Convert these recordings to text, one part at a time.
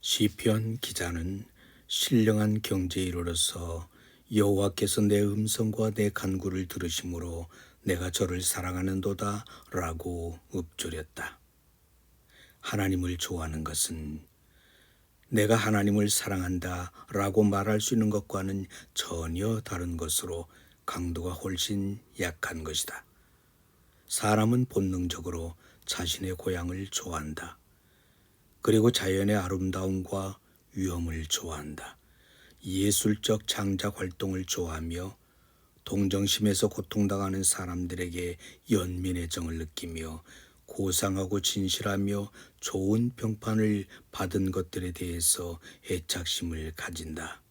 시편 기자는 신령한 경제이로로서 여호와께서 내 음성과 내 간구를 들으심으로 내가 저를 사랑하는도다 라고 읊조렸다. 하나님을 좋아하는 것은 내가 하나님을 사랑한다 라고 말할 수 있는 것과는 전혀 다른 것으로 강도가 훨씬 약한 것이다. 사람은 본능적으로 자신의 고향을 좋아한다. 그리고 자연의 아름다움과 위엄을 좋아한다. 예술적 창작 활동을 좋아하며 동정심에서 고통당하는 사람들에게 연민의 정을 느끼며 고상하고 진실하며 좋은 평판을 받은 것들에 대해서 애착심을 가진다.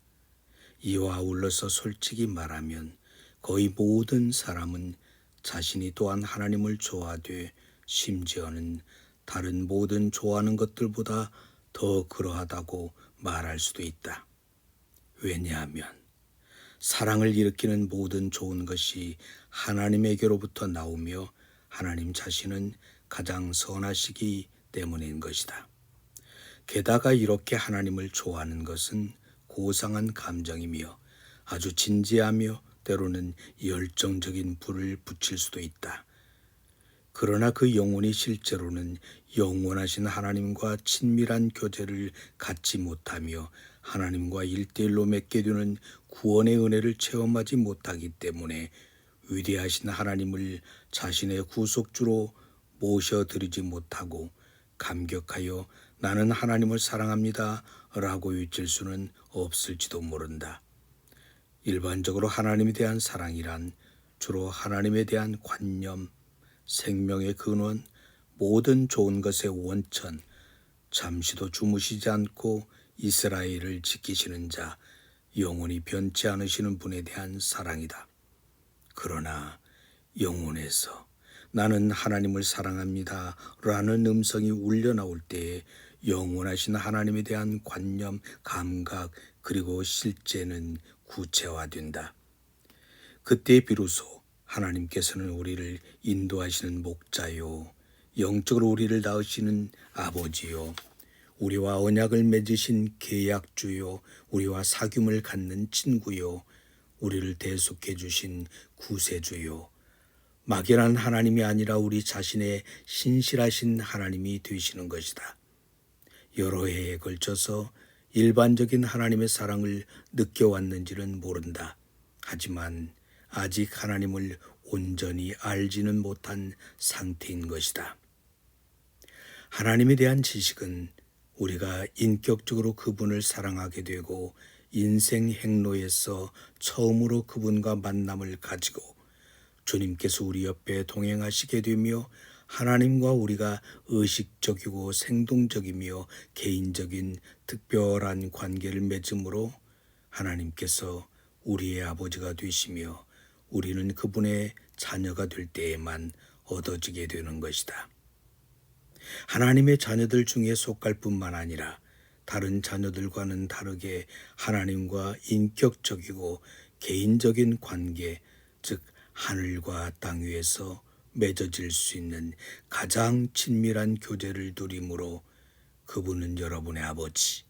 이와 아울러서 솔직히 말하면 거의 모든 사람은 자신이 또한 하나님을 좋아하되 심지어는 다른 모든 좋아하는 것들보다 더 그러하다고 말할 수도 있다. 왜냐하면 사랑을 일으키는 모든 좋은 것이 하나님에게로부터 나오며 하나님 자신은 가장 선하시기 때문인 것이다. 게다가 이렇게 하나님을 좋아하는 것은 고상한 감정이며 아주 진지하며 때로는 열정적인 불을 붙일 수도 있다. 그러나 그 영혼이 실제로는 영원하신 하나님과 친밀한 교제를 갖지 못하며 하나님과 일대일로 맺게 되는 구원의 은혜를 체험하지 못하기 때문에 위대하신 하나님을 자신의 구속주로 모셔드리지 못하고 감격하여 나는 하나님을 사랑합니다 라고 외칠 수는 없을지도 모른다. 일반적으로 하나님에 대한 사랑이란 주로 하나님에 대한 관념, 생명의 근원, 모든 좋은 것의 원천, 잠시도 주무시지 않고 이스라엘을 지키시는 자, 영원히 변치 않으시는 분에 대한 사랑이다. 그러나 영혼에서 나는 하나님을 사랑합니다 라는 음성이 울려 나올 때에 영원하신 하나님에 대한 관념, 감각, 그리고 실제는 구체화된다. 그때 비로소 하나님께서는 우리를 인도하시는 목자요, 영적으로 우리를 낳으시는 아버지요, 우리와 언약을 맺으신 계약주요, 우리와 사귐을 갖는 친구요, 우리를 대속해 주신 구세주요, 막연한 하나님이 아니라 우리 자신의 신실하신 하나님이 되시는 것이다. 여러 해에 걸쳐서 일반적인 하나님의 사랑을 느껴왔는지는 모른다. 하지만 아직 하나님을 온전히 알지는 못한 상태인 것이다. 하나님에 대한 지식은 우리가 인격적으로 그분을 사랑하게 되고 인생 행로에서 처음으로 그분과 만남을 가지고 주님께서 우리 옆에 동행하시게 되며 하나님과 우리가 의식적이고 생동적이며 개인적인 특별한 관계를 맺음으로 하나님께서 우리의 아버지가 되시며 우리는 그분의 자녀가 될 때에만 얻어지게 되는 것이다. 하나님의 자녀들 중에 속할 뿐만 아니라 다른 자녀들과는 다르게 하나님과 인격적이고 개인적인 관계, 즉 하늘과 땅 위에서 맺어질 수 있는 가장 친밀한 교제를 누림으로 그분은 여러분의 아버지,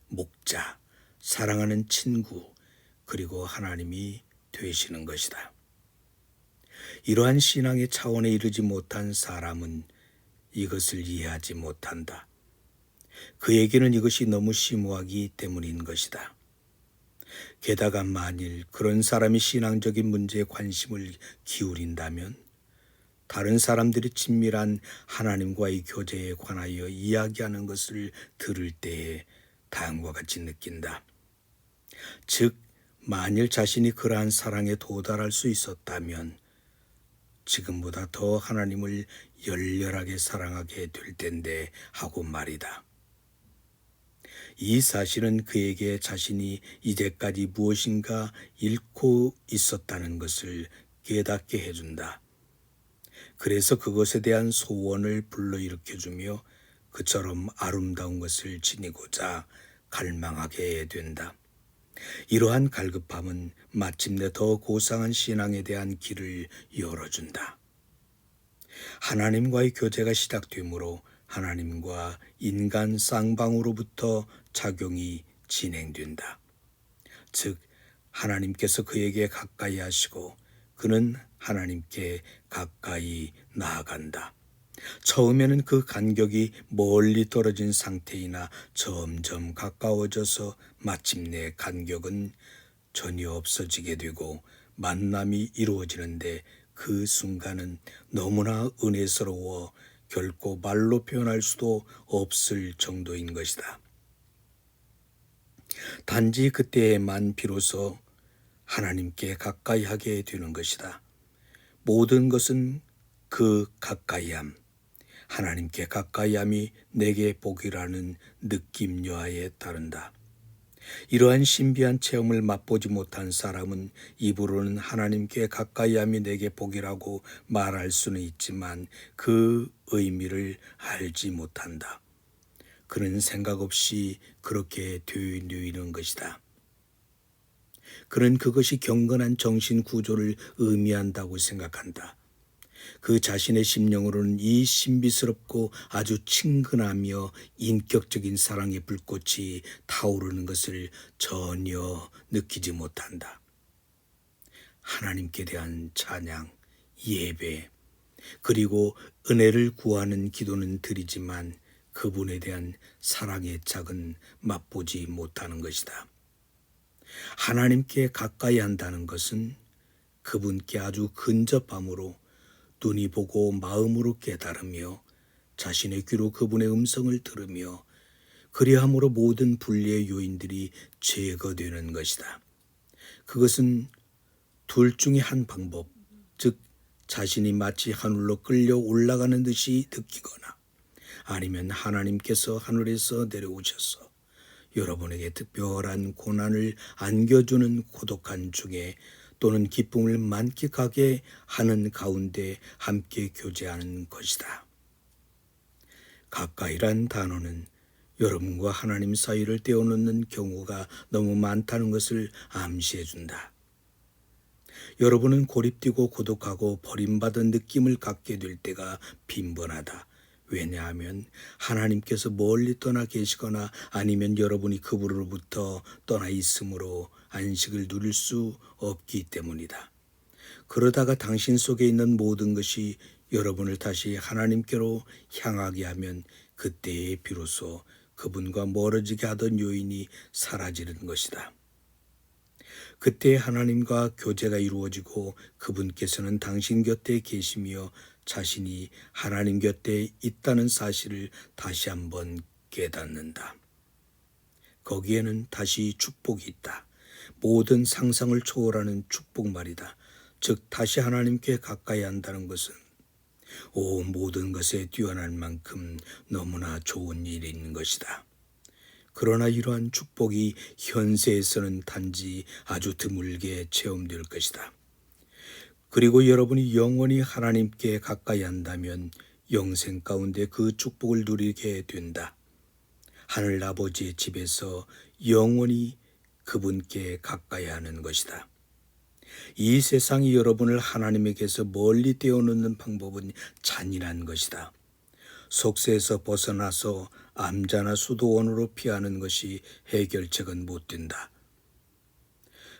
목자, 사랑하는 친구, 그리고 하나님이 되시는 것이다. 이러한 신앙의 차원에 이르지 못한 사람은 이것을 이해하지 못한다. 그에게는 이것이 너무 심오하기 때문인 것이다. 게다가 만일 그런 사람이 신앙적인 문제에 관심을 기울인다면 다른 사람들이 친밀한 하나님과의 교제에 관하여 이야기하는 것을 들을 때에 다음과 같이 느낀다. 즉, 만일 자신이 그러한 사랑에 도달할 수 있었다면 지금보다 더 하나님을 열렬하게 사랑하게 될 텐데 하고 말이다. 이 사실은 그에게 자신이 이제까지 무엇인가 잃고 있었다는 것을 깨닫게 해준다. 그래서 그것에 대한 소원을 불러일으켜주며 그처럼 아름다운 것을 지니고자 갈망하게 된다. 이러한 갈급함은 마침내 더 고상한 신앙에 대한 길을 열어준다. 하나님과의 교제가 시작되므로 하나님과 인간 쌍방으로부터 작용이 진행된다. 즉 하나님께서 그에게 가까이 하시고 그는 하나님께 가까이 나아간다. 처음에는 그 간격이 멀리 떨어진 상태이나 점점 가까워져서 마침내 간격은 전혀 없어지게 되고 만남이 이루어지는데 그 순간은 너무나 은혜스러워 결코 말로 표현할 수도 없을 정도인 것이다. 단지 그때에만 비로소 하나님께 가까이 하게 되는 것이다. 모든 것은 그 가까이함, 하나님께 가까이함이 내게 복이라는 느낌 여하에 따른다. 이러한 신비한 체험을 맛보지 못한 사람은 입으로는 하나님께 가까이함이 내게 복이라고 말할 수는 있지만 그 의미를 알지 못한다. 그는 생각 없이 그렇게 되뇌이는 것이다. 그는 그것이 경건한 정신 구조를 의미한다고 생각한다. 그 자신의 심령으로는 이 신비스럽고 아주 친근하며 인격적인 사랑의 불꽃이 타오르는 것을 전혀 느끼지 못한다. 하나님께 대한 찬양, 예배, 그리고 은혜를 구하는 기도는 드리지만 그분에 대한 사랑의 짝은 맛보지 못하는 것이다. 하나님께 가까이 한다는 것은 그분께 아주 근접함으로 눈이 보고 마음으로 깨달으며 자신의 귀로 그분의 음성을 들으며 그리함으로 모든 분리의 요인들이 제거되는 것이다. 그것은 둘 중에 한 방법, 즉 자신이 마치 하늘로 끌려 올라가는 듯이 느끼거나 아니면 하나님께서 하늘에서 내려오셔서 여러분에게 특별한 고난을 안겨주는 고독한 중에 또는 기쁨을 만끽하게 하는 가운데 함께 교제하는 것이다. 가까이란 단어는 여러분과 하나님 사이를 떼어놓는 경우가 너무 많다는 것을 암시해 준다. 여러분은 고립되고 고독하고 버림받은 느낌을 갖게 될 때가 빈번하다. 왜냐하면 하나님께서 멀리 떠나 계시거나 아니면 여러분이 그분으로부터 떠나 있으므로 안식을 누릴 수 없기 때문이다. 그러다가 당신 속에 있는 모든 것이 여러분을 다시 하나님께로 향하게 하면 그때에 비로소 그분과 멀어지게 하던 요인이 사라지는 것이다. 그때 하나님과 교제가 이루어지고 그분께서는 당신 곁에 계시며 자신이 하나님 곁에 있다는 사실을 다시 한번 깨닫는다. 거기에는 다시 축복이 있다. 모든 상상을 초월하는 축복 말이다. 즉 다시 하나님께 가까이 한다는 것은 모든 것에 뛰어난 만큼 너무나 좋은 일인 것이다. 그러나 이러한 축복이 현세에서는 단지 아주 드물게 체험될 것이다. 그리고 여러분이 영원히 하나님께 가까이 한다면 영생 가운데 그 축복을 누리게 된다. 하늘 아버지의 집에서 영원히 그분께 가까이 하는 것이다. 이 세상이 여러분을 하나님에게서 멀리 떼어놓는 방법은 잔인한 것이다. 속세에서 벗어나서 암자나 수도원으로 피하는 것이 해결책은 못 된다.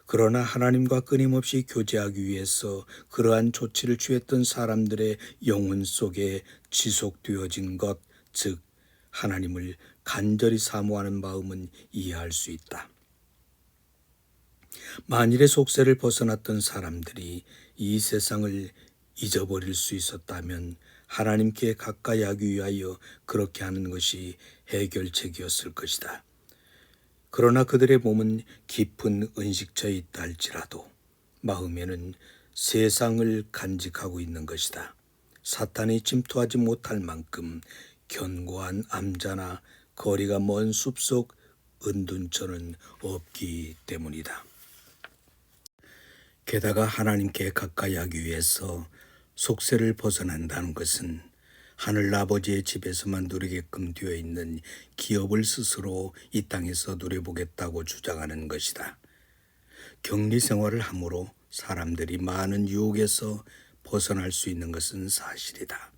그러나 하나님과 끊임없이 교제하기 위해서 그러한 조치를 취했던 사람들의 영혼 속에 지속되어진 것, 즉 하나님을 간절히 사모하는 마음은 이해할 수 있다. 만일에 속세를 벗어났던 사람들이 이 세상을 잊어버릴 수 있었다면 하나님께 가까이 하기 위하여 그렇게 하는 것이 해결책이었을 것이다. 그러나 그들의 몸은 깊은 은식처에 있다 할지라도 마음에는 세상을 간직하고 있는 것이다. 사탄이 침투하지 못할 만큼 견고한 암자나 거리가 먼 숲속 은둔처는 없기 때문이다. 게다가 하나님께 가까이 하기 위해서 속세를 벗어난다는 것은 하늘 아버지의 집에서만 누리게끔 되어 있는 기업을 스스로 이 땅에서 누려보겠다고 주장하는 것이다. 격리 생활을 함으로 사람들이 많은 유혹에서 벗어날 수 있는 것은 사실이다.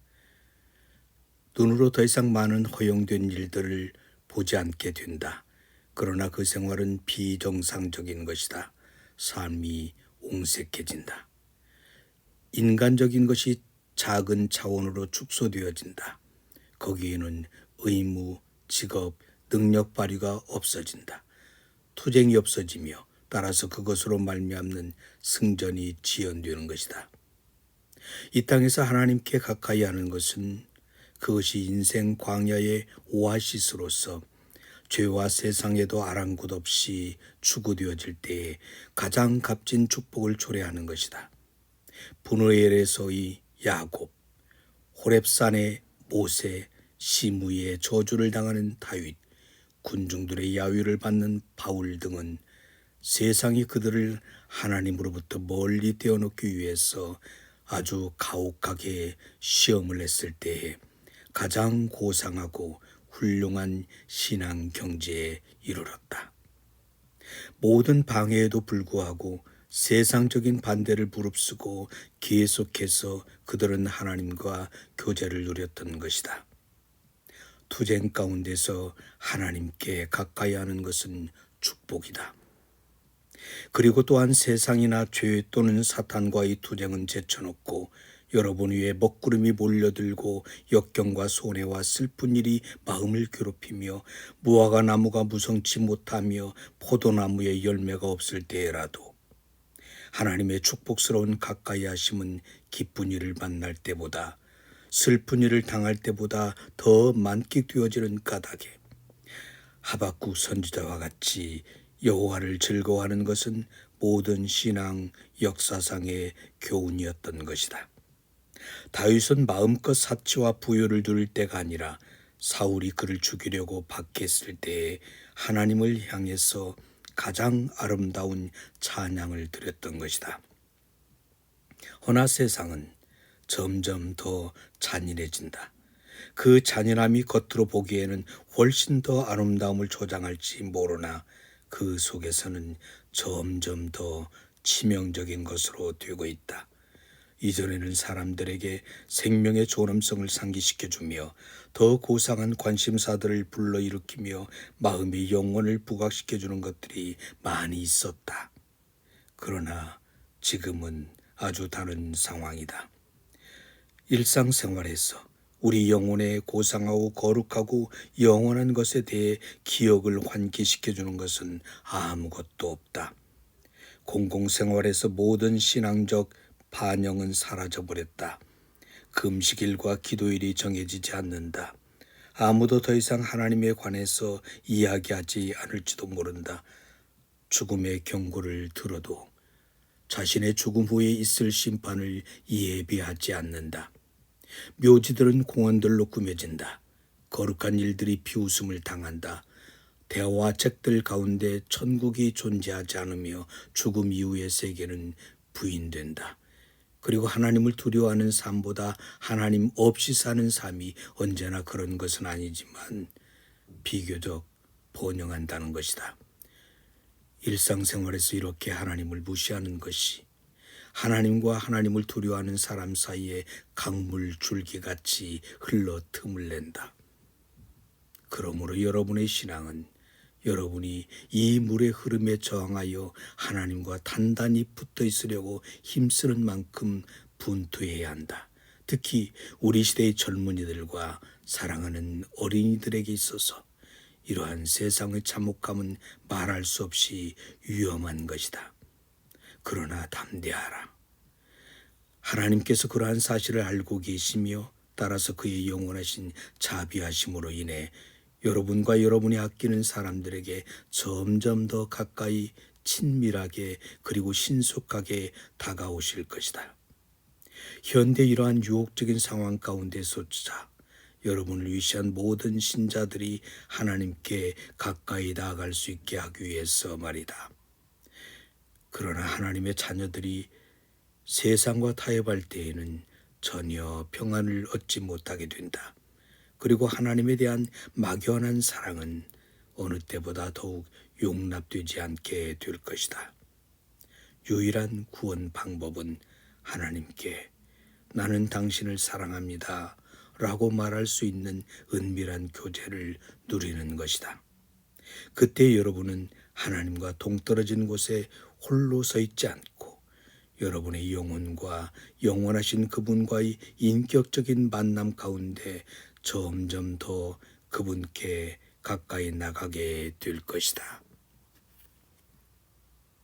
눈으로 더 이상 많은 허용된 일들을 보지 않게 된다. 그러나 그 생활은 비정상적인 것이다. 삶이 옹색해진다. 인간적인 것이 작은 차원으로 축소되어진다. 거기에는 의무, 직업, 능력 발휘가 없어진다. 투쟁이 없어지며 따라서 그것으로 말미암는 승전이 지연되는 것이다. 이 땅에서 하나님께 가까이 하는 것은 그것이 인생 광야의 오아시스로서 죄와 세상에도 아랑곳 없이 추구되어질 때에 가장 값진 축복을 초래하는 것이다. 분노엘에서의 야곱, 호렙산의 모세, 시므이의 저주를 당하는 다윗, 군중들의 야유를 받는 바울 등은 세상이 그들을 하나님으로부터 멀리 떼어놓기 위해서 아주 가혹하게 시험을 했을 때에 가장 고상하고 훌륭한 신앙 경지에 이르렀다. 모든 방해에도 불구하고 세상적인 반대를 무릅쓰고 계속해서 그들은 하나님과 교제를 누렸던 것이다. 투쟁 가운데서 하나님께 가까이 하는 것은 축복이다. 그리고 또한 세상이나 죄 또는 사탄과의 투쟁은 제쳐놓고 여러분 위에 먹구름이 몰려들고 역경과 손해와 슬픈 일이 마음을 괴롭히며 무화과 나무가 무성치 못하며 포도나무에 열매가 없을 때라도 하나님의 축복스러운 가까이 하심은 기쁜 일을 만날 때보다 슬픈 일을 당할 때보다 더 만끽되어지는 까닭에 하박국 선지자와 같이 여호와를 즐거워하는 것은 모든 신앙 역사상의 교훈이었던 것이다. 다윗은 마음껏 사치와 부요를 누릴 때가 아니라 사울이 그를 죽이려고 박했을 때에 하나님을 향해서 가장 아름다운 찬양을 드렸던 것이다. 허나 세상은 점점 더 잔인해진다. 그 잔인함이 겉으로 보기에는 훨씬 더 아름다움을 조장할지 모르나 그 속에서는 점점 더 치명적인 것으로 되고 있다. 이전에는 사람들에게 생명의 존엄성을 상기시켜주며 더 고상한 관심사들을 불러일으키며 마음의 영혼을 부각시켜주는 것들이 많이 있었다. 그러나 지금은 아주 다른 상황이다. 일상생활에서 우리 영혼의 고상하고 거룩하고 영원한 것에 대해 기억을 환기시켜주는 것은 아무것도 없다. 공공생활에서 모든 신앙적 반영은 사라져버렸다. 금식일과 기도일이 정해지지 않는다. 아무도 더 이상 하나님에 관해서 이야기하지 않을지도 모른다. 죽음의 경고를 들어도 자신의 죽음 후에 있을 심판을 예비하지 않는다. 묘지들은 공원들로 꾸며진다. 거룩한 일들이 비웃음을 당한다. 대화 책들 가운데 천국이 존재하지 않으며 죽음 이후의 세계는 부인된다. 그리고 하나님을 두려워하는 삶보다 하나님 없이 사는 삶이 언제나 그런 것은 아니지만 비교적 번영한다는 것이다. 일상생활에서 이렇게 하나님을 무시하는 것이 하나님과 하나님을 두려워하는 사람 사이에 강물 줄기같이 흘러 틈을 낸다. 그러므로 여러분의 신앙은 여러분이 이 물의 흐름에 저항하여 하나님과 단단히 붙어 있으려고 힘쓰는 만큼 분투해야 한다. 특히 우리 시대의 젊은이들과 사랑하는 어린이들에게 있어서 이러한 세상의 참혹함은 말할 수 없이 위험한 것이다. 그러나 담대하라. 하나님께서 그러한 사실을 알고 계시며 따라서 그의 영원하신 자비하심으로 인해 여러분과 여러분이 아끼는 사람들에게 점점 더 가까이 친밀하게 그리고 신속하게 다가오실 것이다. 현대 이러한 유혹적인 상황 가운데서조차 여러분을 위시한 모든 신자들이 하나님께 가까이 나아갈 수 있게 하기 위해서 말이다. 그러나 하나님의 자녀들이 세상과 타협할 때에는 전혀 평안을 얻지 못하게 된다. 그리고 하나님에 대한 막연한 사랑은 어느 때보다 더욱 용납되지 않게 될 것이다. 유일한 구원 방법은 하나님께 나는 당신을 사랑합니다 라고 말할 수 있는 은밀한 교제를 누리는 것이다. 그때 여러분은 하나님과 동떨어진 곳에 홀로 서 있지 않고 여러분의 영혼과 영원하신 그분과의 인격적인 만남 가운데 점점 더 그분께 가까이 나가게 될 것이다.